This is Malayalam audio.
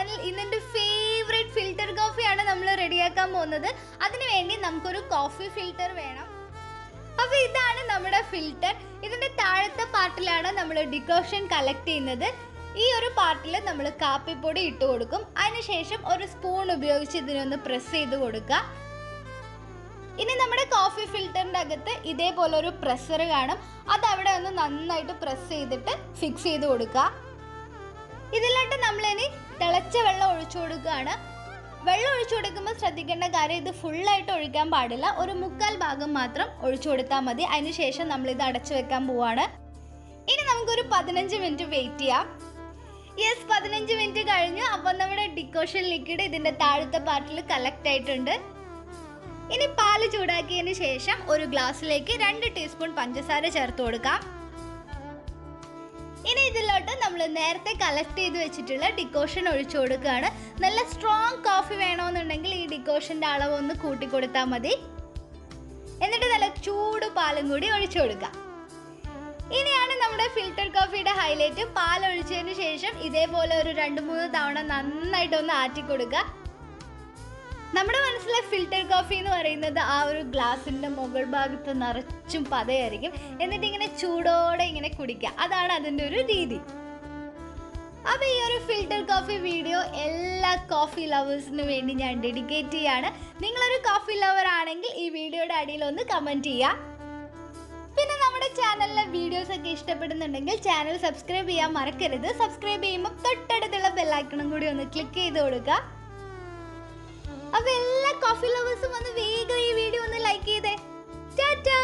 channel. ഇന്നെന്റെ ഫേവറേറ്റ് ഫിൽറ്റർ കോഫിയാണ് നമ്മൾ റെഡിയാക്കാൻ പോകുന്നത്. അതിനുവേണ്ടി നമുക്കൊരു കോഫി ഫിൽറ്റർ വേണം. അപ്പോൾ ഇതാണ് നമ്മുടെ ഫിൽറ്റർ. ഇതിന്റെ താഴത്തെ പാർട്ടിലാണ് നമ്മൾ ഡിക്കോഷൻ കളക്ട് ചെയ്യുന്നത്. ഈ ഒരു പാർട്ടിൽ നമ്മൾ കാപ്പിപ്പൊടി ഇട്ട് കൊടുക്കും. അതിനുശേഷം ഒരു സ്പൂൺ ഉപയോഗിച്ച് ഇതിനൊന്ന് പ്രസ് ചെയ്ത് കൊടുക്കുക. ഇനി നമ്മുടെ കോഫി ഫിൽറ്ററിൻ്റെ അകത്ത് ഇതേപോലെ ഒരു പ്രഷർ കാണും. അത് അവിടെ ഒന്ന് നന്നായിട്ട് പ്രസ് ചെയ്തിട്ട് ഫിക്സ് ചെയ്ത് കൊടുക്കുക. ഇതിലോട്ട് നമ്മളിനി തിളച്ച വെള്ളം ഒഴിച്ചു കൊടുക്കുകയാണ്. വെള്ളം ഒഴിച്ചു കൊടുക്കുമ്പോൾ ശ്രദ്ധിക്കേണ്ട കാര്യം, ഇത് ഫുള്ളായിട്ട് ഒഴിക്കാൻ പാടില്ല. ഒരു 1/4 ഭാഗം മാത്രം ഒഴിച്ചു കൊടുത്താൽ മതി. അതിനുശേഷം നമ്മളിത് അടച്ചു വെക്കാൻ പോവാണ്. ഇനി നമുക്കൊരു 15 മിനിറ്റ് വെയിറ്റ് ചെയ്യാം. യെസ്, 15 മിനിറ്റ് കഴിഞ്ഞു. അപ്പോൾ നമ്മുടെ ഡിക്കോഷൻ ലിക്വിഡ് ഇതിൻ്റെ താഴത്തെ പാർട്ടിൽ കളക്ട് ആയിട്ടുണ്ട്. ഇനി പാല് ചൂടാക്കിയതിന് ശേഷം ഒരു ഗ്ലാസ്സിലേക്ക് 2 ടീസ്പൂൺ പഞ്ചസാര ചേർത്ത് കൊടുക്കാം. ഇനി ഇതിലോട്ട് നമ്മൾ നേരത്തെ കളക്ട് ചെയ്ത് വെച്ചിട്ടുള്ള ഡിക്കോഷൻ ഒഴിച്ചു കൊടുക്കുകയാണ്. നല്ല സ്ട്രോങ് കോഫി വേണമെന്നുണ്ടെങ്കിൽ ഈ ഡിക്കോഷൻ്റെ അളവ് ഒന്ന് കൂട്ടി കൊടുത്താൽ മതി. എന്നിട്ട് നല്ല ചൂട് പാലും കൂടി ഒഴിച്ചു കൊടുക്കുക. ഇനിയാണ് നമ്മുടെ ഫിൽറ്റർ കോഫിയുടെ ഹൈലൈറ്റ്. പാലൊഴിച്ചതിന് ശേഷം ഇതേപോലെ ഒരു 2-3 തവണ നന്നായിട്ടൊന്ന് ആറ്റി കൊടുക്കുക. നമ്മുടെ മനസ്സിലെ ഫിൽറ്റർ കോഫി എന്ന് പറയുന്നത് ആ ഒരു ഗ്ലാസിൻ്റെ മുകൾ ഭാഗത്ത് നിറച്ചും പതയായിരിക്കും. എന്നിട്ട് ഇങ്ങനെ ചൂടോടെ ഇങ്ങനെ കുടിക്കുക. അതാണ് അതിൻ്റെ ഒരു രീതി. അപ്പോൾ ഈ ഒരു ഫിൽറ്റർ കോഫി വീഡിയോ എല്ലാ കോഫി ലവേഴ്സിന് വേണ്ടി ഞാൻ ഡെഡിക്കേറ്റ് ചെയ്യാണ്. നിങ്ങളൊരു കോഫി ലവർ ആണെങ്കിൽ ഈ വീഡിയോയുടെ അടിയിൽ ഒന്ന് കമൻറ്റ് ചെയ്യുക. പിന്നെ നമ്മുടെ ചാനലിലെ വീഡിയോസൊക്കെ ഇഷ്ടപ്പെടുന്നുണ്ടെങ്കിൽ ചാനൽ സബ്സ്ക്രൈബ് ചെയ്യാൻ മറക്കരുത്. സബ്സ്ക്രൈബ് ചെയ്യുമ്പോൾ തൊട്ടടുത്തുള്ള ബെല്ലൈക്കണും കൂടി ഒന്ന് ക്ലിക്ക് ചെയ്ത് കൊടുക്കുക. അപ്പോൾ എല്ലാ കോഫി ലവേഴ്സും ഒന്ന് വേഗം ഈ വീഡിയോ ഒന്ന് ലൈക്ക് ചെയ്തേ. ടാറ്റാ.